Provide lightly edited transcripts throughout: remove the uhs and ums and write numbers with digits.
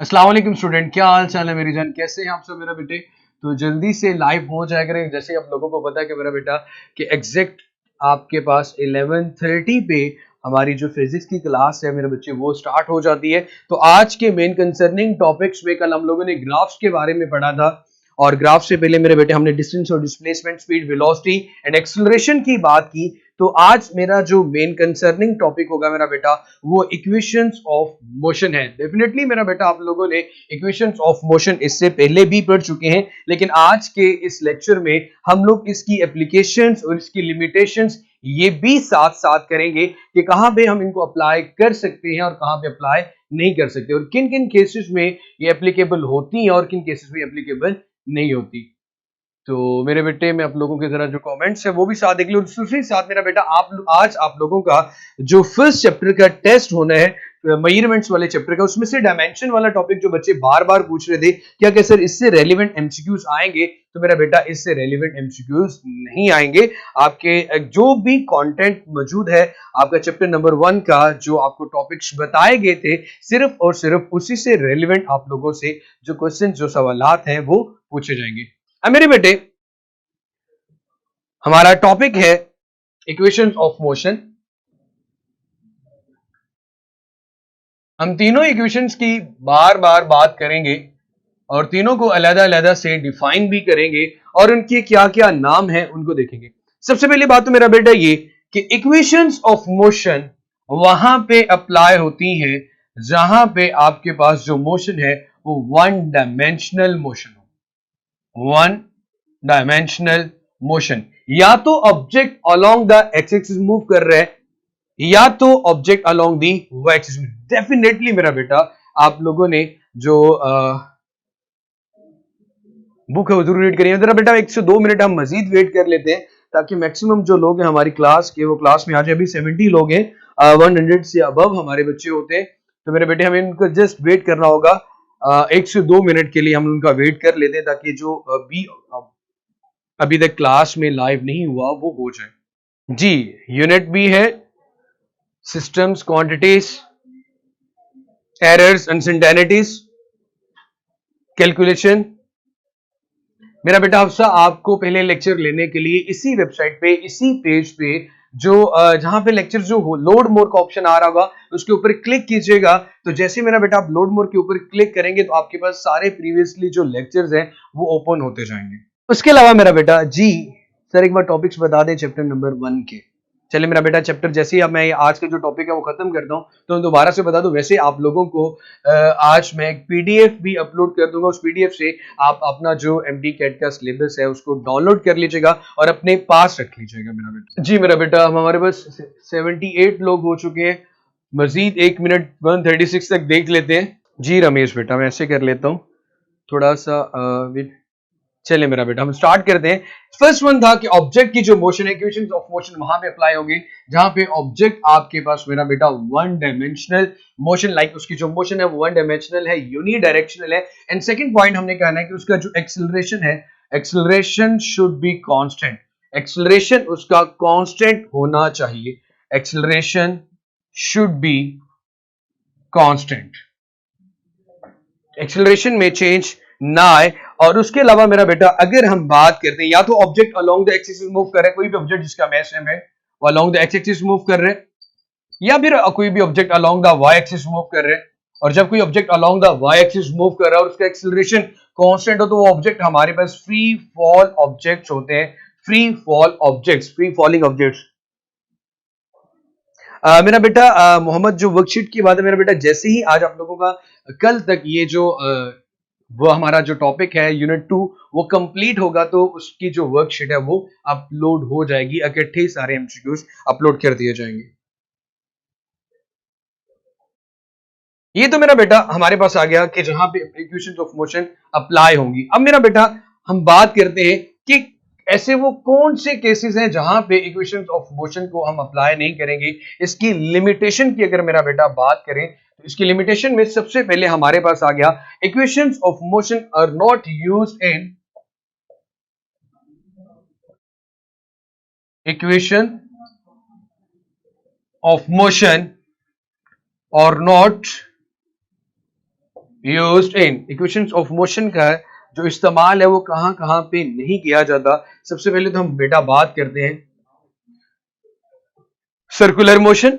अस्सलाम वालेकुम स्टूडेंट, क्या हाल चाल है मेरी जान, कैसे हैं आप सब मेरा बेटे। तो जल्दी से लाइव हो जाया करें। जैसे आप लोगों को पता है कि मेरा बेटा कि एग्जैक्ट आपके पास 11:30 पे हमारी जो फिजिक्स की क्लास है मेरे बच्चे वो स्टार्ट हो जाती है। तो आज के मेन कंसर्निंग टॉपिक्स में कल हम लोगों ने ग्राफ्स के बारे में पढ़ा था और ग्राफ से पहले मेरे बेटे हमने डिस्टेंस और displacement, speed, velocity and acceleration की बात की। तो आज मेरा जो मेन कंसर्निंग टॉपिक होगा मेरा बेटा वो इक्वेशंस ऑफ मोशन है। डेफिनेटली मेरा बेटा आप लोगों ने इक्वेशंस ऑफ मोशन इससे पहले भी पढ़ चुके हैं, लेकिन आज के इस लेक्चर में हम लोग इसकी एप्लीकेशंस और इसकी लिमिटेशंस ये भी साथ साथ करेंगे कि कहां पे हम इनको अप्लाई कर सकते हैं और कहां पे अप्लाई नहीं कर सकते और किन किन केसेस में ये एप्लीकेबल होती हैं और किन केसेस में एप्लीकेबल नहीं होती। तो मेरे बेटे मैं आप लोगों के जरा जो कमेंट्स है वो भी साथ देख लो। दूसरे साथ मेरा बेटा आज आप लोगों का जो फर्स्ट चैप्टर का टेस्ट होना है मेजरमेंट्स वाले चैप्टर का, उसमें से डायमेंशन वाला टॉपिक जो बच्चे बार बार पूछ रहे थे क्या क्या सर इससे रेलिवेंट एमसीक्यूज आएंगे, तो मेरा बेटा इससे रेलिवेंट एमसीक्यूज नहीं आएंगे। आपके जो भी कंटेंट मौजूद है आपका चैप्टर नंबर 1 का जो आपको टॉपिक्स बताए गए थे सिर्फ और सिर्फ उसी से रेलिवेंट आप लोगों से जो क्वेश्चन जो सवालात हैं वो पूछे जाएंगे। अब मेरे बेटे हमारा टॉपिक है इक्वेशंस ऑफ मोशन। हम तीनों इक्वेशंस की बार बार बात करेंगे और तीनों को अलग-अलग से डिफाइन भी करेंगे और उनके क्या क्या नाम हैं उनको देखेंगे। सबसे पहली बात तो मेरा बेटा ये कि इक्वेशंस ऑफ मोशन वहां पे अप्लाई होती हैं जहां पे आपके पास जो मोशन है वो वन डायमेंशनल मोशन हो। वन डायमेंशनल मोशन, या तो object along the X axis move कर रहा है या तो object along the Y axis में। डेफिनेटली मेरा बेटा आप लोगों ने जो बुक है वो जरूर रीड करिए। मेरा बेटा 1 से 2 मिनट हम मजीद वेट कर लेते हैं ताकि मैक्सिमम जो लोग हैं हमारी क्लास के वो क्लास में आ जाए। अभी 70 लोग हैं, 100 से अबव हमारे बच्चे होते हैं। तो मेरे बेटे हमें इनको जस्ट वेट करना होगा 1 से 2 मिनट के लिए हम उनका वेट कर लेते हैं ताकि जो अभी तक क्लास में लाइव नहीं हुआ वो हो जाए। जी, यूनिट भी है systems, quantities, errors, uncertainties, calculation. मेरा बेटा अफसा आपको पहले लेक्चर लेने के लिए इसी वेबसाइट पे इसी पेज पे जो जहां पे लेक्चर जो हो लोड मोर का ऑप्शन आ रहा होगा उसके ऊपर क्लिक कीजिएगा। तो जैसे मेरा बेटा आप लोड मोर के ऊपर क्लिक करेंगे तो आपके पास सारे प्रीवियसली जो लेक्चर्स हैं वो ओपन होते जाएंगे। उसके अलावा मेरा बेटा जी सर एक बार टॉपिक्स बता दें चैप्टर नंबर 1 के। चलिए मेरा बेटा चैप्टर जैसे ही अब मैं आज का जो टॉपिक है वो खत्म करता हूं तो मैं दोबारा से बता दूं। वैसे आप लोगों को आज मैं एक पीडीएफ भी अपलोड कर दूंगा, उस पीडीएफ से आप अपना जो एमडी कैट का सिलेबस है उसको डाउनलोड कर लीजिएगा और अपने पास रख लीजिएगा मेरा बेटा। जी मेरा बेटा हम हमारे पास 78 लोग हो चुके हैं, मजीद 1 मिनट 136 तक देख लेते हैं। जी रमेश बेटा मैं ऐसे कर लेता हूँ थोड़ा सा चलिए मेरा बेटा हम स्टार्ट करते हैं। फर्स्ट वन था कि ऑब्जेक्ट की जो मोशन है इक्वेशंस ऑफ मोशन वहां पे अप्लाई होगी जहां पे ऑब्जेक्ट आपके पास मेरा बेटा वन डायमेंशनल मोशन, लाइक उसकी जो मोशन है वो वन डायमेंशनल है, यूनी डायरेक्शनल है। एंड सेकंड पॉइंट हमने कहना है कि उसका जो एक्सेलरेशन है acceleration should be constant. Acceleration उसका कांस्टेंट होना चाहिए, acceleration should be constant, acceleration में चेंज ना आए। और उसके अलावा मेरा बेटा अगर हम बात करते हैं या तो object along the axis move कर रहा है, कोई भी ऑब्जेक्ट जिसका मैस एम है वो along the X axis move कर रहे हैं, या फिर कोई भी object along the Y axis move कर रहे हैं। और जब कोई object along the Y axis move कर रहा है और उसका एक्सेलरेशन कांस्टेंट हो तो वो ऑब्जेक्ट हमारे पास फ्री फॉल ऑब्जेक्ट्स होते हैं। Free fall objects, free falling objects. मेरा बेटा मोहम्मद जो वर्कशीट की बात है मेरा बेटा जैसे ही आज आप लोगों का कल तक ये जो वो हमारा जो टॉपिक है यूनिट 2 वो कंप्लीट होगा तो उसकी जो वर्कशीट है वो अपलोड हो जाएगी, इकट्ठे सारे एमसीक्यूज अपलोड कर दिए जाएंगे। ये तो मेरा बेटा हमारे पास आ गया कि जहां पे इक्वेशंस ऑफ मोशन अप्लाई होंगी। अब मेरा बेटा हम बात करते हैं कि ऐसे वो कौन से केसेस हैं जहां पे इक्वेशंस ऑफ मोशन को हम अप्लाई नहीं करेंगे। इसकी लिमिटेशन की अगर मेरा बेटा बात करें तो इसकी लिमिटेशन में सबसे पहले हमारे पास आ गया equations of motion are not used in equation of motion are not used in, equations of motion का जो इस्तेमाल है वो कहां कहां पे नहीं किया जाता। सबसे पहले तो हम बेटा बात करते हैं circular motion,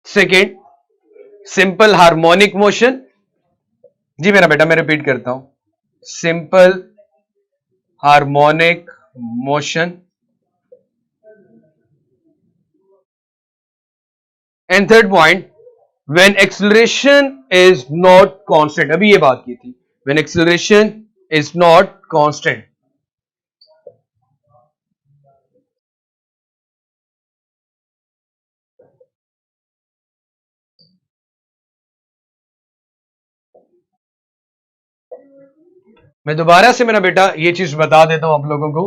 second simple harmonic motion. जी मेरा बेटा मैं रिपीट करता हूं, simple harmonic motion. And third point, when acceleration is not constant, अभी ये बात की थी, when acceleration is not constant. मैं दोबारा से मेरा बेटा ये चीज बता देता हूं आप लोगों को,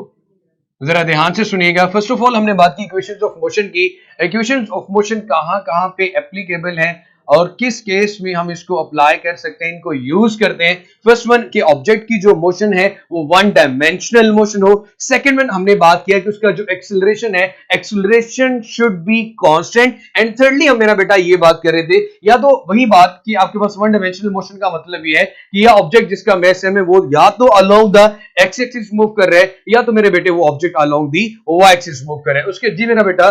जरा ध्यान से सुनिएगा। फर्स्ट ऑफ ऑल हमने बात की इक्वेशंस ऑफ मोशन की। इक्वेशंस ऑफ मोशन कहां कहां पे एप्लीकेबल है और किस केस में हम इसको अप्लाई कर सकते हैं, इनको यूज करते हैं। फर्स्ट वन कि ऑब्जेक्ट की जो मोशन है वो वन डायमेंशनल मोशन हो। सेकंड वन हमने बात किया कि उसका जो एक्सेलरेशन है, acceleration should be constant. And thirdly हम मेरा बेटा ये बात कर रहे थे, या तो वही बात कि आपके पास वन डायमेंशनल मोशन का मतलब ये है कि यह ऑब्जेक्ट जिसका मैस है वो या तो along the X axis move कर रहे हैं या तो मेरे बेटे वो object along the Y axis move कर रहे हैं। उसके जी मेरा बेटा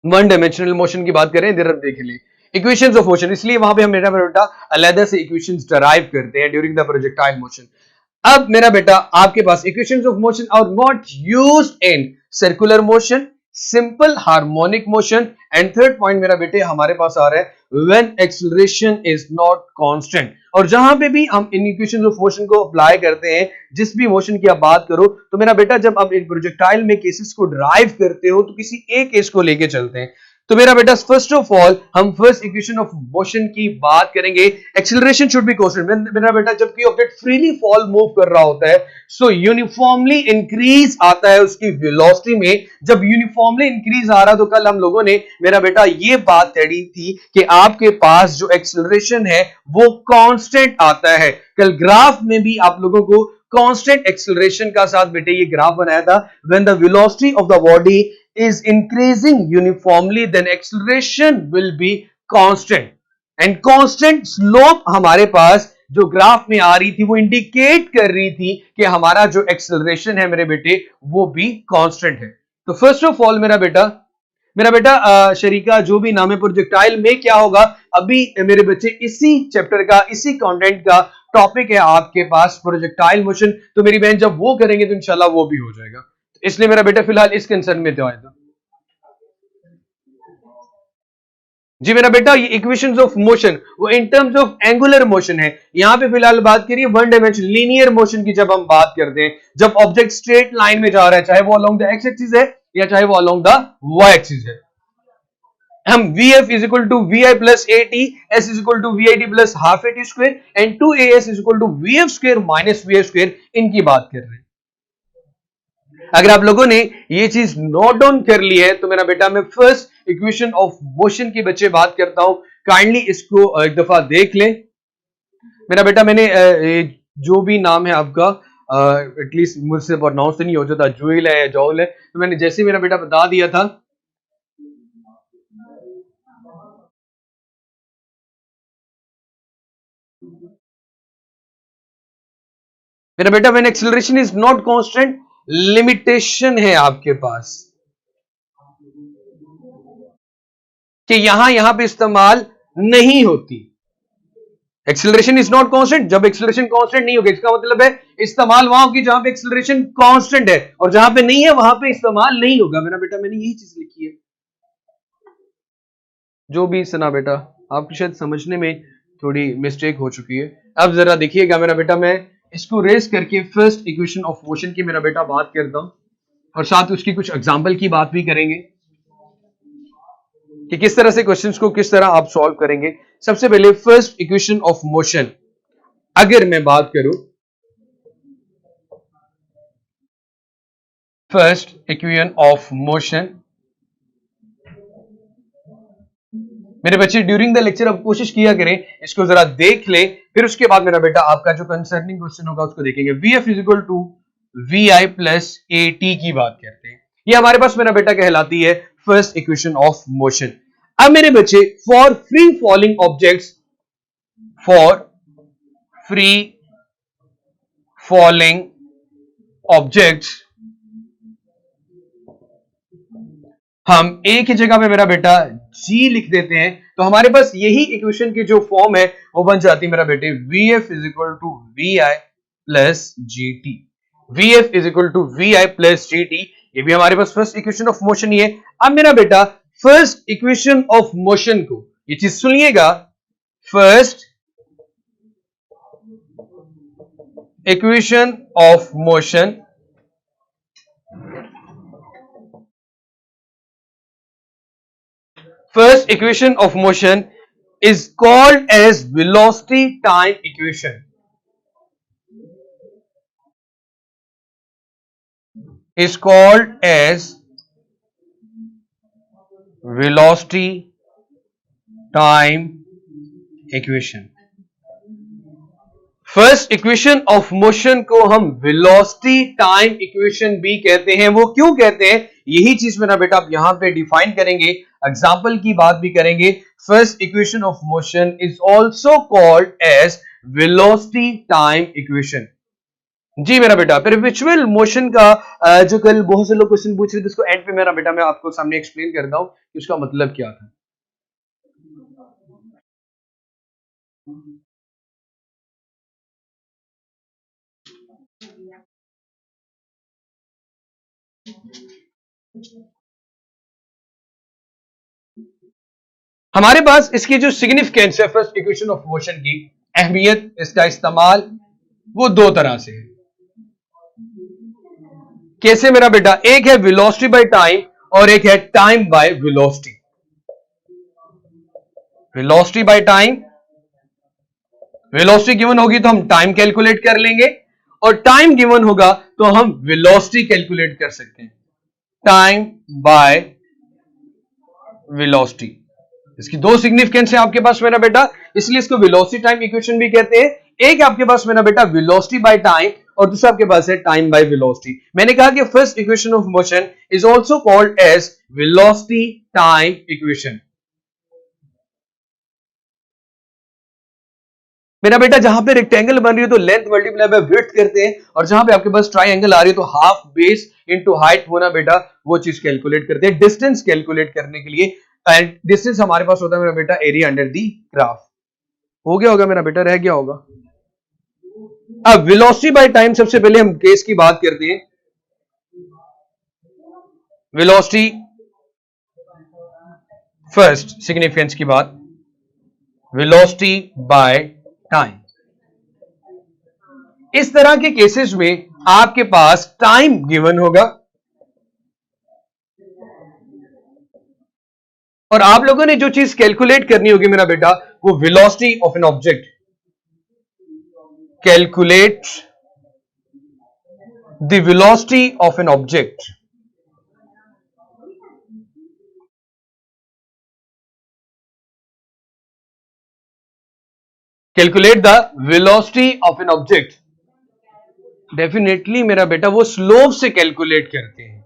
वन डायमेंशनल मोशन की बात करें, इधर देख लिए इक्वेशंस ऑफ मोशन, इसलिए वहां पे हम मेरा बेटा अलग से इक्वेशंस डराइव करते हैं ड्यूरिंग द प्रोजेक्टाइल मोशन। अब मेरा बेटा आपके पास equations of motion are not used in circular motion, simple harmonic motion. And third point मेरा बेटे हमारे पास आ रहा है when acceleration is not constant. और जहां पे भी हम इन इक्वेशंस ऑफ मोशन को अप्लाई करते हैं, जिस भी मोशन की आप बात करो, तो मेरा बेटा जब आप एक प्रोजेक्टाइल में केसेस को ड्राइव करते हो तो किसी एक केस को लेके चलते हैं। तो मेरा बेटा फर्स्ट ऑफ ऑल हम फर्स्ट इक्वेशन ऑफ मोशन की बात करेंगे। Acceleration should be constant. मेरा बेटा जब कोई ऑब्जेक्ट फ्रीली फॉल मूव कर रहा होता है सो यूनिफॉर्मली इंक्रीज आता है उसकी वेलोसिटी में। जब यूनिफॉर्मली इंक्रीज आ रहा तो कल हम लोगों ने मेरा बेटा ये बात तड़ी थी कि आपके पास जो एक्सेलरेशन है वो कांस्टेंट आता है। कल ग्राफ में भी आप लोगों को कांस्टेंट एक्सेलरेशन का साथ बेटे ये ग्राफ बनाया था। When the velocity of the body is increasing uniformly then acceleration will be constant and constant slope हमारे पास जो ग्राफ में आ रही थी वो इंडिकेट कर रही थी कि हमारा जो एक्सेलरेशन है मेरे बेटे वो भी कांस्टेंट है। तो फर्स्ट ऑफ ऑल मेरा बेटा शरीका जो भी नाम है प्रोजेक्टाइल में क्या होगा, अभी मेरे बच्चे इसी चैप्टर का इसी कंटेंट का टॉपिक है आपके पास प्रोजेक्टाइल मोशन। तो मेरी बहन जब वो करेंगे तो इंशाल्लाह वो भी हो जाएगा, इसलिए मेरा बेटा फिलहाल इस कंसर्न में तो आएगा। जी मेरा बेटा ये इक्वेशंस ऑफ मोशन वो in terms of angular motion है। यहां पे फिलहाल बात करिए वन डायमेंशन लीनियर मोशन की। जब हम बात करते हैं जब ऑब्जेक्ट स्ट्रेट लाइन में जा रहा है, चाहे वो अलोंग द एक्स एक्सिस है या चाहे वो अलोंग द वाई एक्सिस है, हम VF is equal to VI plus AT, S is equal to VIT plus half AT square and 2AS is equal to VF square minus VI square, इनकी बात कर रहे हैं। अगर आप लोगों ने ये चीज नोट डाउन कर ली है तो मेरा बेटा मैं फर्स्ट इक्वेशन ऑफ मोशन की बच्चे बात करता हूं, काइंडली इसको एक दफा देख लें। मेरा बेटा मैंने जो भी नाम है आपका एटलीस्ट मुझसे प्रोनाउंस नहीं हो जाता, जुएल है या जॉल है, तो मैंने जैसे मेरा बेटा बता दिया था मेरा बेटा when acceleration is not constant limitation है आपके पास कि यहां पे इस्तेमाल नहीं होती। एक्सेलरेशन इज नॉट कांस्टेंट, जब एक्सेलरेशन कांस्टेंट नहीं होगा इसका मतलब है इस्तेमाल वहां होगी जहां पे एक्सेलरेशन कांस्टेंट है, और जहां पे नहीं है वहां पे इस्तेमाल नहीं होगा। मेरा बेटा मैंने यही चीज लिखी है, जो भी सुना बेटा आपकी शायद समझने में थोड़ी मिस्टेक हो चुकी है। अब जरा देखिएगा मेरा बेटा, मैं इसको रेस करके फर्स्ट इक्वेशन ऑफ मोशन की मेरा बेटा बात करता हूं और साथ उसकी कुछ एग्जांपल की बात भी करेंगे कि किस तरह से क्वेश्चंस को किस तरह आप सॉल्व करेंगे। सबसे पहले फर्स्ट इक्वेशन ऑफ मोशन अगर मैं बात करूं, फर्स्ट इक्वेशन ऑफ मोशन मेरे बच्चे ड्यूरिंग द लेक्चर अब कोशिश किया करें इसको जरा देख ले, फिर उसके बाद मेरा बेटा आपका जो कंसर्निंग क्वेश्चन होगा उसको देखेंगे। VF is equal to we I plus A T की बात करते हैं। ये हमारे पास मेरा बेटा कहलाती है फर्स्ट इक्वेशन ऑफ मोशन। अब मेरे बच्चे for free falling objects, for free falling objects हम ए की जगह पे मेरा बेटा जी लिख देते हैं, तो हमारे पास यही इक्वेशन की जो फॉर्म है वो बन जाती है मेरा बेटे V F is equal to we I plus ji T. V F is equal to we I plus ji T, ये भी हमारे पास फर्स्ट इक्वेशन ऑफ मोशन ही है। अब मेरा बेटा फर्स्ट इक्वेशन ऑफ मोशन को ये चीज सुनिएगा, first equation of motion first equation of motion is called as velocity time equation. Is called as velocity time equation. First equation of motion को हम वेलोसिटी टाइम इक्वेशन भी कहते हैं। वो क्यों कहते हैं, यही चीज मेरा बेटा आप यहां पे डिफाइन करेंगे, एग्जांपल की बात भी करेंगे। First equation of motion is also called as velocity time equation. जी मेरा बेटा, परपेचुअल मोशन का जो कल बहुत से लोग क्वेश्चन पूछ रहे थे, उसको एंड पे मेरा बेटा मैं आपको सामने एक्सप्लेन करता हूं कि उसका मतलब क्या था। हमारे पास इसकी जो सिग्निफिकेंस है फर्स्ट इक्वेशन ऑफ मोशन की अहमियत, इसका इस्तेमाल वो दो तरह से है। कैसे मेरा बेटा, एक है वेलोसिटी बाय टाइम और एक है time by velocity. Velocity by time, velocity given होगी तो हम टाइम कैलकुलेट कर लेंगे, और टाइम गिवन होगा तो हम वेलोसिटी कैलकुलेट कर सकते हैं। टाइम बाय वेलोसिटी, इसकी दो सिग्निफिकेंस है आपके पास मेरा बेटा, इसलिए इसको वेलोसिटी टाइम इक्वेशन भी कहते हैं। एक आपके पास मेरा बेटा वेलोसिटी बाय टाइम और दूसरा आपके पास है टाइम बाय वेलोसिटी। मैंने कहा कि first equation of motion is also called as velocity time equation. मेरा बेटा जहां पे रेक्टेंगल बन रही है तो लेंथ मल्टीप्लाई बाय विड्थ करते हैं, और जहां पे आपके पास ट्राइंगल आ रही है तो हाफ बेस इनटू हाइट होना बेटा वो चीज कैलकुलेट करते हैं डिस्टेंस कैलकुलेट करने के लिए। एंड डिस्टेंस हमारे पास होता है मेरा बेटा एरिया अंडर दी ग्राफ। हो गया होगा मेरा बेटा, रह गया होगा। अब वेलोसिटी बाय टाइम, सबसे पहले हम केस की बात करते हैं। वेलोसिटी फर्स्ट सिग्निफिकेंस की बात, वेलोसिटी बाय टाइम। इस तरह के केसेस में आपके पास टाइम गिवन होगा और आप लोगों ने जो चीज कैलकुलेट करनी होगी मेरा बेटा वो velocity of an object. Calculate the velocity of an object. Calculate the velocity of an object. Definitely मेरा बेटा वो स्लोप से कैलकुलेट करते हैं।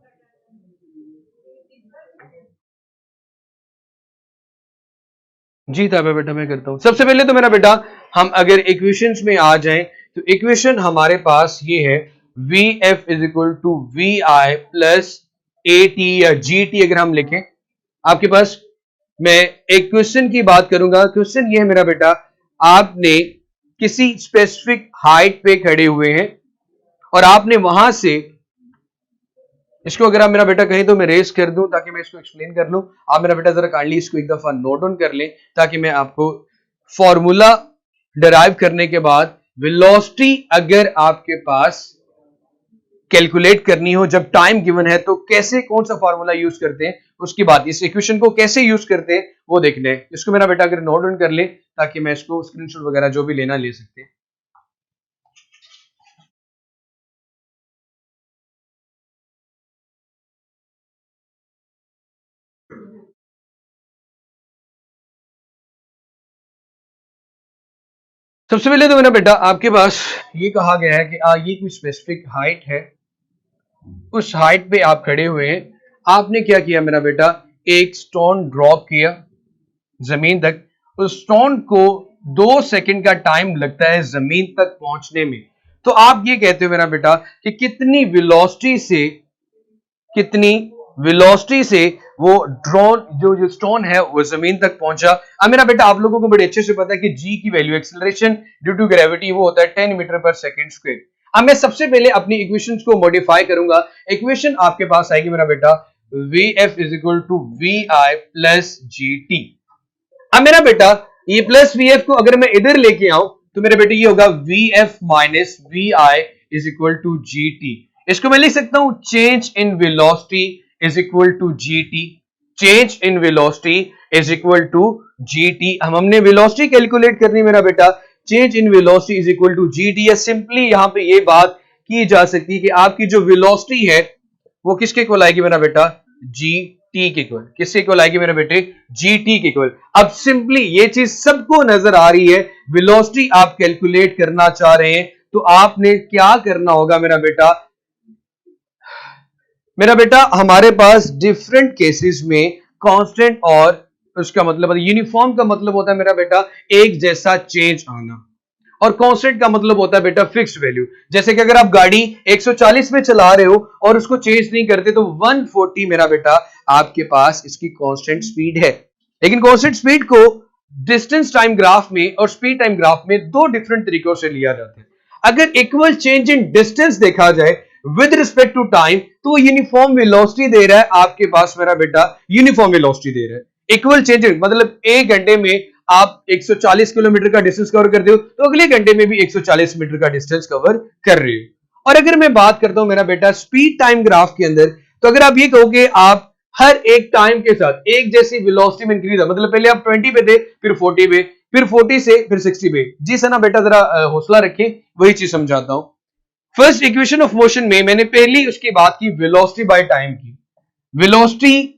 जी था बेटा, मैं करता हूं। सबसे पहले तो मेरा बेटा हम अगर इक्वेशंस में आ जाएं तो इक्वेशन हमारे पास ये है V F is equal to we I plus A T या जी टी अगर हम लिखें। आपके पास मैं एक क्वेश्चन की बात करूंगा। क्वेश्चन ये है मेरा बेटा, आपने किसी स्पेसिफिक हाइट पे खड़े हुए हैं और आपने वहां से, इसको अगर आप मेरा बेटा कहें तो मैं रेस कर दूं ताकि मैं इसको एक्सप्लेन कर लूं। आप मेरा बेटा जरा काइंडली इसको एक दफा नोट डाउन कर लें ताकि मैं आपको फॉर्मूला डिराइव करने के बाद वेलोसिटी अगर आपके पास कैलकुलेट करनी हो जब टाइम गिवन है तो कैसे, कौन सा फॉर्मूला यूज करते हैं, उसकी बात, इस इक्वेशन को कैसे यूज करते हैं वो देखने हैं। इसको मेरा बेटा अगर नोट डाउन कर ले ताकि मैं इसको स्क्रीनशॉट वगैरह जो भी लेना ले सकते हैं। सबसे पहले तो मेरा बेटा आपके पास ये कहा गया है कि ये कोई स्पेसिफिक हाइट है उस हाइट पे आप खड़े हुए हैं, आपने क्या किया मेरा बेटा, एक स्टोन ड्रॉप किया जमीन तक। उस स्टोन को 2 सेकंड का टाइम लगता है जमीन तक पहुंचने में। तो आप ये कहते हो मेरा बेटा कि कितनी वेलोसिटी से वो ड्रोन जो स्टोन है वो जमीन तक पहुंचा। अब मेरा बेटा आप लोगों को बड़े अच्छे से पता है कि जी की value acceleration due to gravity वो होता है 10 मीटर पर सेकंड स्क्वायर। अब मैं सबसे पहले अपनी इक्वेशंस को मॉडिफाई करूंगा। इक्वेशन आपके पास आएगी मेरा बेटा Vf is equal to we I plus G T. अब मेरा बेटा ये प्लस वी एफ को अगर मैं इधर लेके आऊं तो मेरे बेटे ये होगा v f minus v i is equal to g t. इसको मैं लिख सकता हूं change in velocity is equal to g t. Change in velocity is equal to g t. हमने वेलोसिटी कैलकुलेट करनी मेरा बेटा, change in velocity is equal to g t. या सिंपली यहां पे ये बात की जा सकती है कि आपकी जो वेलोसिटी है वो किसके इक्वल आएगी मेरा बेटा, जी टी के इक्वल। किसके इक्वल आएगी मेरे बेटे, जी टी के इक्वल। अब सिंपली ये चीज सबको नजर आ रही है, वेलोसिटी आप कैलकुलेट करना चाह रहे हैं तो आपने क्या करना होगा मेरा बेटा हमारे पास डिफरेंट केसेस में कांस्टेंट और उसका मतलब यूनिफॉर्म का मतलब होता है मेरा बेटा एक जैसा चेंज आना, और कांस्टेंट का मतलब होता है बेटा फिक्स्ड वैल्यू। जैसे कि अगर आप गाड़ी 140 में चला रहे हो और उसको चेंज नहीं करते तो 140 मेरा बेटा आपके पास इसकी कांस्टेंट स्पीड है। लेकिन कांस्टेंट स्पीड को डिस्टेंस टाइम ग्राफ में और स्पीड टाइम ग्राफ में दो डिफरेंट तरीकों से लिया जाता है। अगर इक्वल चेंज इन डिस्टेंस देखा जाए विद रिस्पेक्ट टू टाइम तो वो यूनिफॉर्म वेलोसिटी दे रहा है आपके पास मेरा बेटा, यूनिफॉर्म वेलोसिटी दे रहा है। इक्वल चेंज मतलब एक घंटे में आप 140 किलोमीटर का डिस्टेंस कवर करते हो तो अगले घंटे में भी 140 मीटर का डिस्टेंस कवर कर रहे हो। और अगर मैं बात करता हूं मेरा बेटा स्पीड टाइम ग्राफ के अंदर, तो अगर आप ये कहोगे आप हर एक टाइम के साथ एक जैसी वेलोसिटी में इंक्रीज है, मतलब पहले आप 20 पे थे, फिर 40 पे, फिर 40 से फिर 60 पे। जी सना बेटा जरा हौसला रखें, वही चीज समझाता हूं। फर्स्ट इक्वेशन ऑफ मोशन में मैंने पहली उसकी बात की वेलोसिटी बाय टाइम की। वेलोसिटी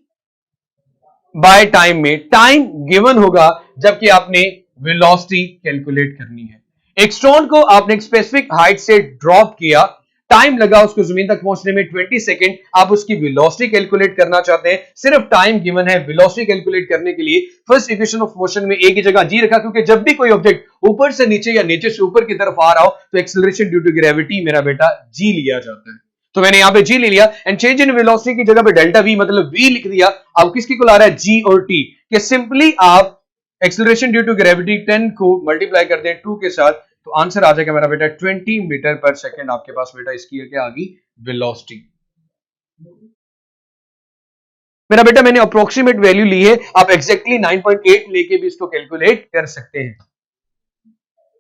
बाय टाइम में टाइम गिवन होगा जबकि आपने वेलोसिटी कैलकुलेट करनी है। एक स्टोन को आपने एक स्पेसिफिक हाइट से ड्रॉप किया, टाइम लगा उसको जमीन तक पहुंचने में 20 सेकंड, आप उसकी वेलोसिटी कैलकुलेट करना चाहते हैं, सिर्फ टाइम गिवन है। वेलोसिटी कैलकुलेट करने के लिए फर्स्ट इक्वेशन ऑफ मोशन में एक ही जगह जी रखा, क्योंकि जब भी कोई ऑब्जेक्ट ऊपर से नीचे या नीचे से ऊपर की तरफ आ रहा हो तो एक्सेलरेशन ड्यू टू ग्रेविटी मेरा बेटा जी लिया जाता है। तो मैंने यहां पे जी ले लिया एंड चेंज इन वेलोसिटी की जगह पे डेल्टा वी मतलब वी लिख दिया। अब किसकी को ला रहा है, जी और टी, कि सिंपली आप एक्सेलरेशन ड्यू टू ग्रेविटी 10 को मल्टीप्लाई कर दें 2 के साथ तो आंसर आ जाएगा मेरा बेटा 20 मीटर पर सेकंड आपके पास बेटा इसकी क्या आ गई, वेलोसिटी। मेरा बेटा मैंने अप्रोक्सीमेट वैल्यू ली है, आप एग्जैक्टली 9.8 लेके भी इसको कैलकुलेट कर सकते हैं,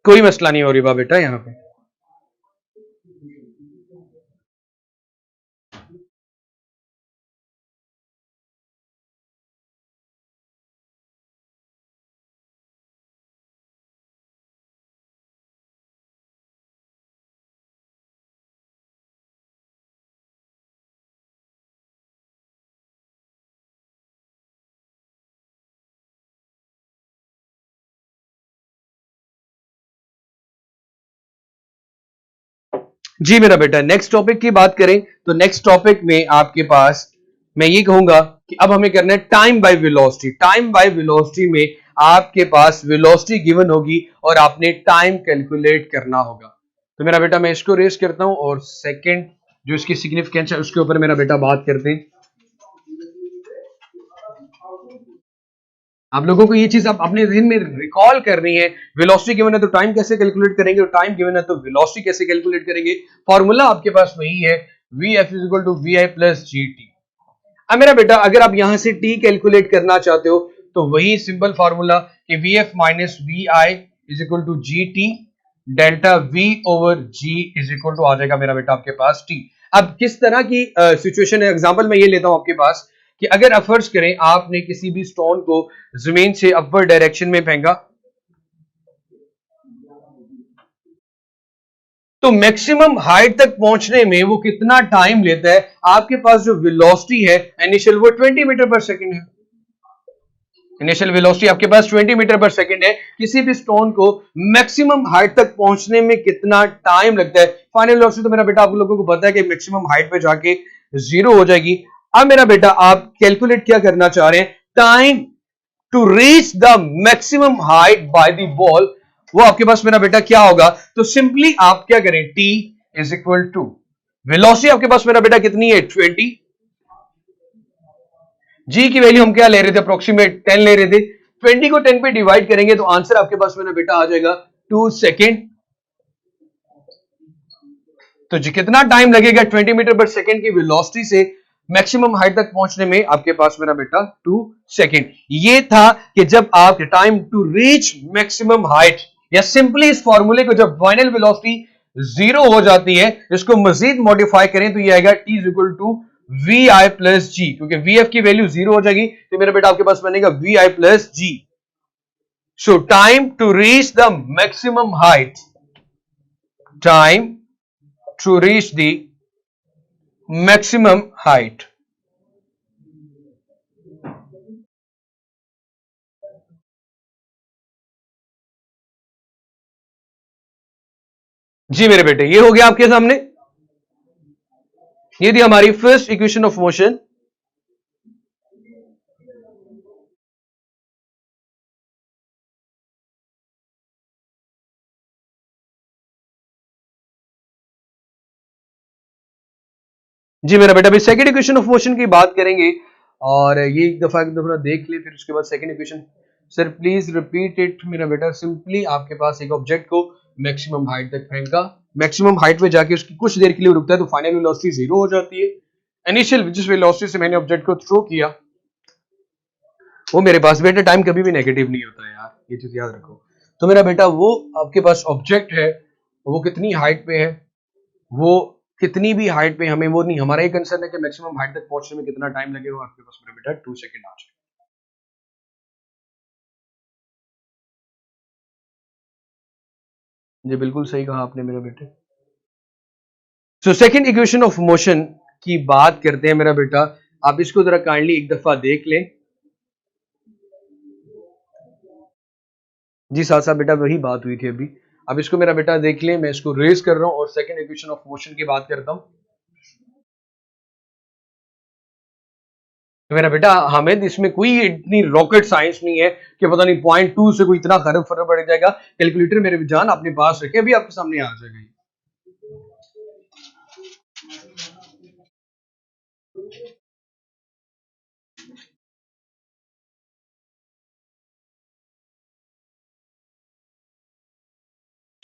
कोई मसला नहीं हो रही बा बेटा यहां पे। जी मेरा बेटा नेक्स्ट टॉपिक की बात करें तो नेक्स्ट टॉपिक में आपके पास मैं ये कहूंगा कि अब हमें करना है time by velocity. Time by velocity में आपके पास वेलोसिटी गिवन होगी और आपने टाइम कैलकुलेट करना होगा। तो मेरा बेटा मैं इसको रेस करता हूं और सेकंड जो इसकी सिग्निफिकेंस है उसके ऊपर मेरा बेटा बात करते हैं। आप लोगों को ये चीज आप अपने जहन में रिकॉल करनी है, वेलोसिटी गिवन है तो टाइम कैसे कैलकुलेट करेंगे और टाइम गिवन है तो वेलोसिटी कैसे कैलकुलेट करेंगे। फॉर्मूला आपके पास वही है, Vf is equal to we I plus G T. अब मेरा बेटा अगर आप यहां से t कैलकुलेट करना चाहते हो तो वही सिंपल फॉर्मूला कि Vf minus v i is equal to g t delta v over g is equal to आ जाएगा मेरा बेटा आपके पास t। अब किस तरह की सिचुएशन है, एग्जांपल मैं ये लेता हूं आपके पास कि अगर आप फर्ज करें आपने किसी भी स्टोन को जमीन से अपवर्ड डायरेक्शन में फेंका तो मैक्सिमम हाइट तक पहुंचने में वो कितना टाइम लेता है। आपके पास जो वेलोसिटी है इनिशियल वो 20 मीटर पर सेकंड है। इनिशियल वेलोसिटी आपके पास 20 मीटर पर सेकंड है। किसी भी स्टोन को मैक्सिमम हाइट तक पहुंचने में कितना टाइम लगता है? फाइनल वेलोसिटी तो मेरा बेटा आप लोगों को पता है कि मैक्सिमम हाइट पे जाके 0 हो जाएगी। अब मेरा बेटा आप कैलकुलेट क्या करना चाह रहे हैं? Time to reach the maximum height by the ball, वो आपके पास मेरा बेटा क्या होगा? तो सिंपली आप क्या करें, t is equal to velocity आपके पास मेरा बेटा कितनी है? 20। जी की वैल्यू हम क्या ले रहे थे? अप्रोक्सीमेट 10 ले रहे थे। 20 को 10 पे डिवाइड करेंगे तो आंसर आपके पास मेरा बेटा आ जाएगा 2 सेकेंड। तो जी कितना टाइम लगेगा 20 मीटर पर सेकेंड की वेलोसिटी से मैक्सिमम हाइट तक पहुंचने में? आपके पास मेरा बेटा 2 सेकेंड। ये था कि जब आप time to reach maximum height, या सिंपली इस फॉर्मूले को जब फाइनल वेलोसिटी 0 हो जाती है, इसको मजीद मॉडिफाई करें तो ये आएगा t is equal to we I plus g, क्योंकि वी एफ की वैल्यू 0 हो जाएगी तो मेरा बेटा आपके पास बनेगा v I plus g. So time to reach the maximum height, time to reach the maximum height, जी मेरे बेटे ये हो गया आपके सामने। ये थी हमारी फर्स्ट इक्वेशन ऑफ मोशन। जी मेरा बेटा अभी सेकंड इक्वेशन ऑफ मोशन की बात करेंगे, और ये एक दफा देख ले, फिर उसके बाद second equation. Sir please repeat it मेरा बेटा। सिंपली आपके पास एक ऑब्जेक्ट को मैक्सिमम हाइट तक फेंका, मैक्सिमम हाइट पे जाके उसकी कुछ देर के लिए रुकता है तो फाइनल वेलोसिटी 0 हो जाती है। इनिशियल जिस वेलोसिटी से मैंने ऑब्जेक्ट को थ्रो किया वो मेरे पास बेटा टाइम कभी भी नेगेटिव नहीं होता है यार, ये चीज याद रखो। तो मेरा बेटा वो आपके पास ऑब्जेक्ट है, वो कितनी हाइट पे है, वो कितनी भी हाइट पे, हमें वो नहीं, हमारा ये कंसर्न है कि मैक्सिमम हाइट तक पहुंचने में कितना टाइम लगेगा। आपके पास मेरा बेटा 2 सेकंड आ जाए। जी बिल्कुल सही कहा आपने मेरे बेटे। So second equation of motion की बात करते हैं मेरा बेटा। आप इसको जरा काइंडली एक दफा देख लें। जी साथ साथ बेटा वही बात हुई थी अभी। अब इसको मेरा बेटा देख लें, मैं इसको रेज कर रहा हूं और सेकंड इक्वेशन ऑफ मोशन की बात करता हूं। तो मेरा बेटा हमें इसमें कोई इतनी रॉकेट साइंस नहीं है कि पता नहीं 0.2 से कोई इतना फर्क पड़ जाएगा। कैलकुलेटर मेरे जान अपने पास रखे, अभी आपके सामने आ जाएगा।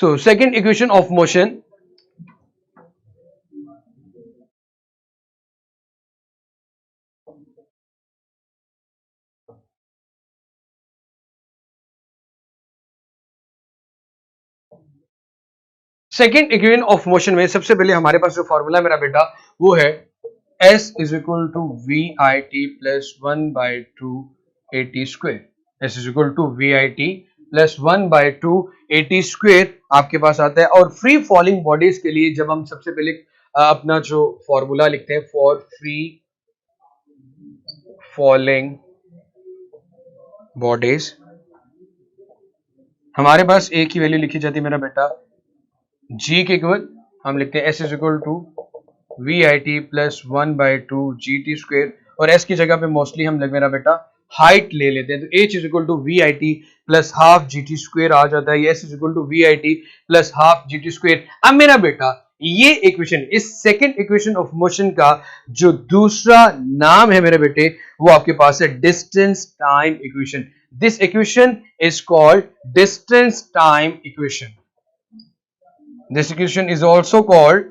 So second equation of motion, second equation of motion में सबसे पहले हमारे पास जो फॉर्मूला मेरा बेटा वो है S is equal to we i t plus 1/2 AT square. S is equal to we i t plus 1/2 AT square आपके पास आता है। और फ्री फॉलिंग बॉडीज के लिए जब हम सबसे पहले अपना जो फॉर्मूला लिखते हैं फॉर फ्री फॉलिंग बॉडीज, हमारे पास एक ही वैल्यू लिखी जाती है मेरा बेटा जी के इक्वल हम लिखते हैं s is equal to we i t plus 1/2 g t square, और एस की जगह पे मोस्टली हम मेरा बेटा हाइट ले लेते हैं तो h is equal to we i t plus half g t square आ जाता है। S is equal to we i t plus half g t square. अब मेरा बेटा ये इक्वेशन, इस सेकेंड इक्वेशन ऑफ मोशन का जो दूसरा नाम है मेरे बेटे वो आपके पास है distance time equation. This equation is called distance time equation. This equation is also called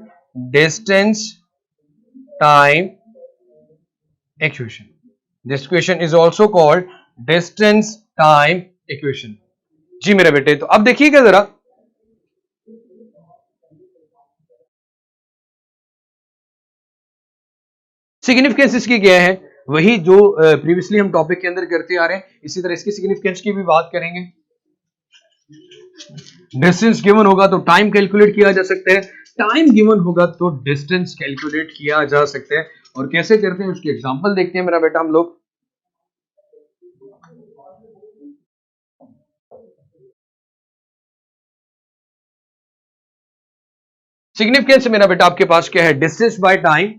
distance time equation. This equation is also called distance time equation. जी मेरे बेटे, तो अब देखिएगा जरा, सिग्निफिकेंस इसकी क्या है, वही जो प्रीवियसली हम टॉपिक के अंदर करते आ रहे हैं, इसी तरह इसकी सिग्निफिकेंस की भी बात करेंगे। डिस्टेंस गिवन होगा तो टाइम कैलकुलेट किया जा सकता है, टाइम गिवन होगा तो डिस्टेंस कैलकुलेट किया जा सकता है। और कैसे करते हैं उसकी एग्जांपल देखते हैं मेरा बेटा हम लोग। सिग्निफिकेंस मेरा बेटा आपके पास क्या है, डिस्टेंस बाय टाइम,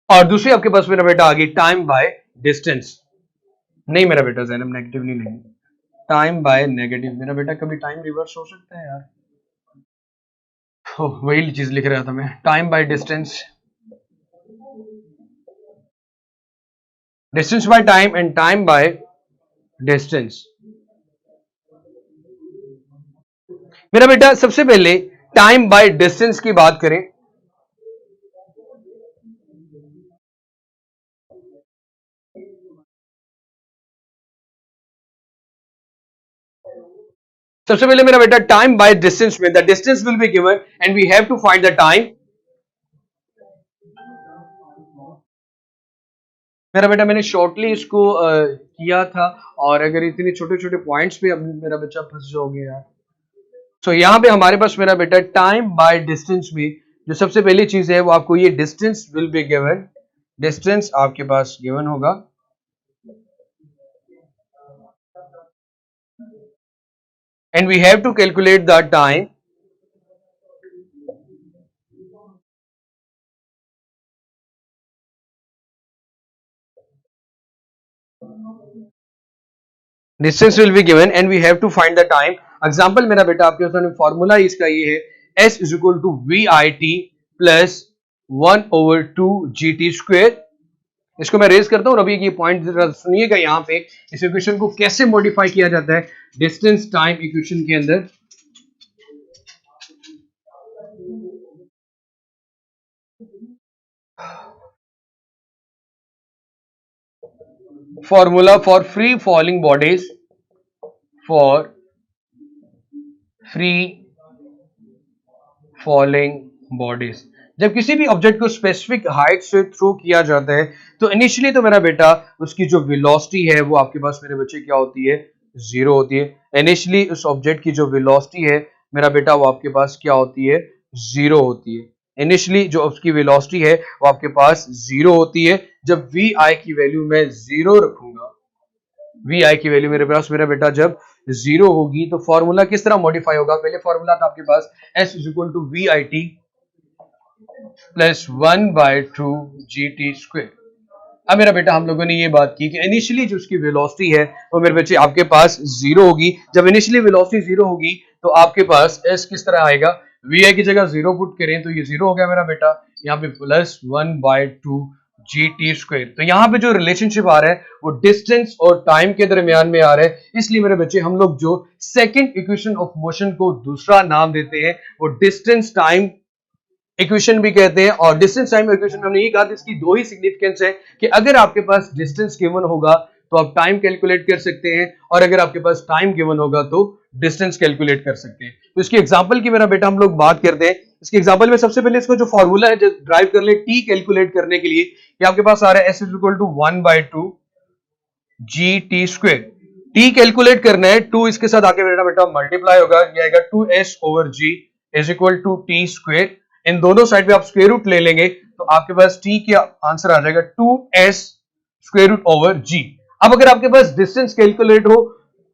और दूसरी आपके पास मेरा बेटा आ गई टाइम बाय डिस्टेंस। नहीं मेरा बेटा जैनब नेगेटिव नहीं लेंगे, टाइम बाय नेगेटिव। मेरा बेटा कभी टाइम रिवर्स हो सकता है यार, वही चीज लिख रहा था मैं, time by distance, distance by time and time by distance. मेरा बेटा सबसे पहले टाइम बाय डिस्टेंस की बात करें, सबसे पहले मेरा बेटा टाइम बाय डिस्टेंस में the distance will be given and we have to find the time. मेरा बेटा मैंने शॉर्टली इसको किया था, और अगर इतने छोटे छोटे पॉइंट्स पे अब मेरा बच्चा फंस जाओगे यार। तो यहां पे हमारे पास मेरा बेटा टाइम बाय डिस्टेंस में जो सबसे पहली चीज है वो आपको ये distance will be given, distance आपके पास गिवन होगा, and we have to calculate the time distance will be given and we have to find the time। Example मेरा बेटा आपके सामने फॉर्मूला इसका ये है, s is equal to we i t plus 1/2 GT square. इसको मैं रेज करता हूं, अभी ये पॉइंट जरा सुनिएगा, यहां पे इस इक्वेशन को कैसे मॉडिफाई किया जाता है डिस्टेंस टाइम इक्वेशन के अंदर। Formula for free falling bodies, for free falling bodies, जब किसी भी ऑब्जेक्ट को स्पेसिफिक हाइट से थ्रो किया जाता है तो इनिशियली तो मेरा बेटा उसकी जो वेलोसिटी है वो आपके पास मेरे बच्चे क्या होती है, जीरो होती है। इनिशियली उस ऑब्जेक्ट की जो वेलोसिटी है मेरा बेटा वो आपके पास क्या होती है, जीरो होती है। इनिशियली जो उसकी वेलोसिटी है वो आपके पास जीरो होती है। जब वी आई की वैल्यू मैं जीरो रखूंगा, वी आई की वैल्यू मेरे पास मेरा बेटा जब जीरो होगी तो फॉर्मूला किस तरह मॉडिफाई होगा, पहले फॉर्मूला था आपके पास s is equal to we i t plus 1/2 GT square. अब मेरा बेटा हम लोगों ने ये बात की कि इनिशियली जो उसकी वेलोसिटी है वो मेरे बच्चे आपके पास जीरो होगी। जब इनिशियली वेलोसिटी जीरो होगी तो आपके पास एस किस तरह आएगा, वी आई की जगह जीरो पुट करें तो ये जीरो हो गया मेरा बेटा, यहाँ पे प्लस 1/2 GT स्क्वेयर। तो यहाँ पे जो रिलेशनशिप आ रहा है वो डिस्टेंस और टाइम के दरमियान में आ रहा है। इसलिए मेरे बच्चे हम लोग जो सेकेंड इक्वेशन ऑफ मोशन को दूसरा नाम देते हैं वो डिस्टेंस टाइम इक्वेशन भी कहते हैं। और डिस्टेंस टाइम इक्वेशन में हमने ये कहा था इसकी दो ही सिग्निफिकेंस है कि अगर आपके पास डिस्टेंस गिवन होगा तो आप टाइम कैलकुलेट कर सकते हैं, और अगर आपके पास टाइम गिवन होगा तो डिस्टेंस कैलकुलेट कर सकते हैं। तो इसकी एग्जांपल की मेरा बेटा हम लोग बात करते हैं। इसके एग्जांपल में सबसे पहले इसका जो फॉर्मूला है ड्राइव कर ले टी कैलकुलेट करने के लिए, ये आपके पास आ रहा है s is equal to 1/2 GT square. T calculate करना है, 2 इसके साथ आके मेरा बेटा मल्टीप्लाई होगा, ये आएगा 2s/g is equal to t square. इन दोनों साइड पे आप स्क्वायर रूट ले लेंगे तो आपके पास टी का आंसर आ जाएगा 2s स्क्वायर रूट ओवर जी। अब अगर आपके पास डिस्टेंस कैलकुलेट हो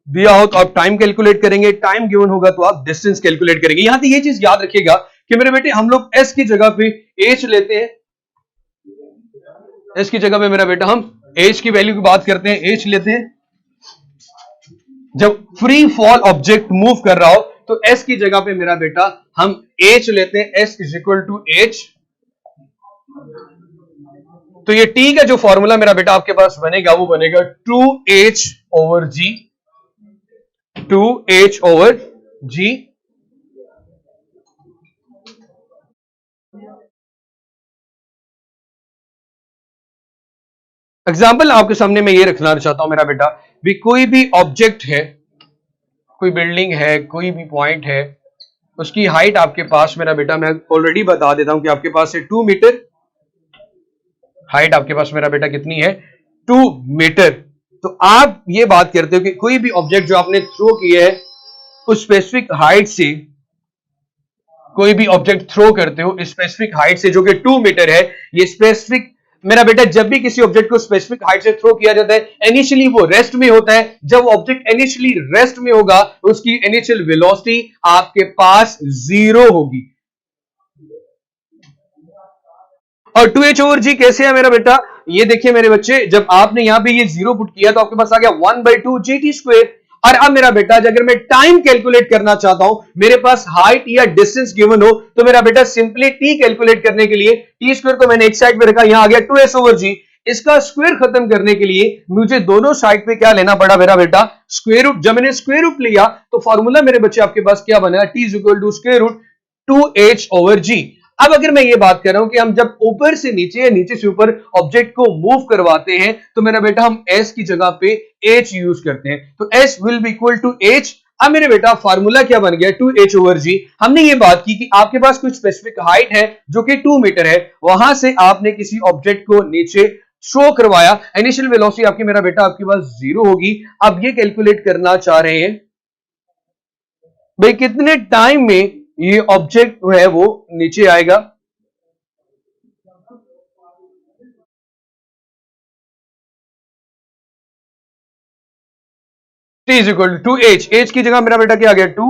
दिया हो तो आप टाइम कैलकुलेट करेंगे, टाइम गिवन होगा तो आप डिस्टेंस कैलकुलेट करेंगे। यहां पे ये चीज याद रखिएगा कि मेरे बेटे हम लोग s की जगह पे h लेते हैं, s की जगह पे मेरा बेटा हम h की वैल्यू की बात करते हैं, h लेते हैं। जब फ्री फॉल ऑब्जेक्ट मूव कर रहा हो तो s की जगह पे मेरा बेटा हम h लेते हैं, s is equal to h। तो ये t का जो फॉर्मूला मेरा बेटा आपके पास बनेगा वो बनेगा 2h/g, 2h/g। एग्जाम्पल आपके सामने मैं ये रखना चाहता हूं मेरा बेटा, भी कोई भी ऑब्जेक्ट है, कोई बिल्डिंग है, कोई भी पॉइंट है, उसकी हाइट आपके पास मेरा बेटा मैं ऑलरेडी बता देता हूं कि आपके पास है 2 मीटर। हाइट आपके पास मेरा बेटा कितनी है, 2 मीटर। तो आप ये बात करते हो कि कोई भी ऑब्जेक्ट जो आपने थ्रो किया है उस स्पेसिफिक हाइट से, कोई भी ऑब्जेक्ट थ्रो करते हो स्पेसिफिक हाइट से जो कि 2 मीटर है, ये स्पेसिफिक मेरा बेटा जब भी किसी ऑब्जेक्ट को स्पेसिफिक हाइट से थ्रो किया जाता है इनिशियली वो रेस्ट में होता है। जब ऑब्जेक्ट इनिशियली रेस्ट में होगा उसकी इनिशियल वेलोसिटी आपके पास 0 होगी। और 2h/g कैसे है मेरा बेटा, ये देखिए मेरे बच्चे, जब आपने यहां पे ये 0 पुट किया तो आपके पास आ गया 1/2 gt²। और अब मेरा बेटा अगर मैं टाइम कैलकुलेट करना चाहता हूं, मेरे पास हाइट या डिस्टेंस गिवन हो, तो मेरा बेटा सिंपली टी कैलकुलेट करने के लिए टी² को मैंने एक साइड पे रखा, यहां आ गया 2s/g। इसका स्क्वायर खत्म करने के लिए मुझे दोनों साइड पे क्या लेना पड़ा मेरा बेटा, स्क्वायर रूट। जब मैंने स्क्वायर रूट लिया तो फॉर्मूला मेरे बच्चे आपके पास क्या बना, t = √2h/g। अब अगर मैं ये बात कर रहा हूं कि हम जब ऊपर से नीचे या नीचे से ऊपर ऑब्जेक्ट को मूव करवाते हैं तो मेरा बेटा हम s की जगह पे h यूज करते हैं, तो s will be equal to h। अब मेरे बेटा फार्मूला क्या बन गया, 2h/g। हमने ये बात की कि आपके पास कुछ स्पेसिफिक हाइट है जो कि 2 मीटर है, वहां से आपने किसी ऑब्जेक्ट को नीचे थ्रो करवाया, इनिशियल वेलोसिटी आपकी मेरा बेटा आपके पास 0 होगी। अब ये कैलकुलेट करना चाह रहे हैं भाई कितने टाइम में ये ऑब्जेक्ट है वो नीचे आएगा। t = 2h, h की जगह मेरा बेटा क्या आ गया 2,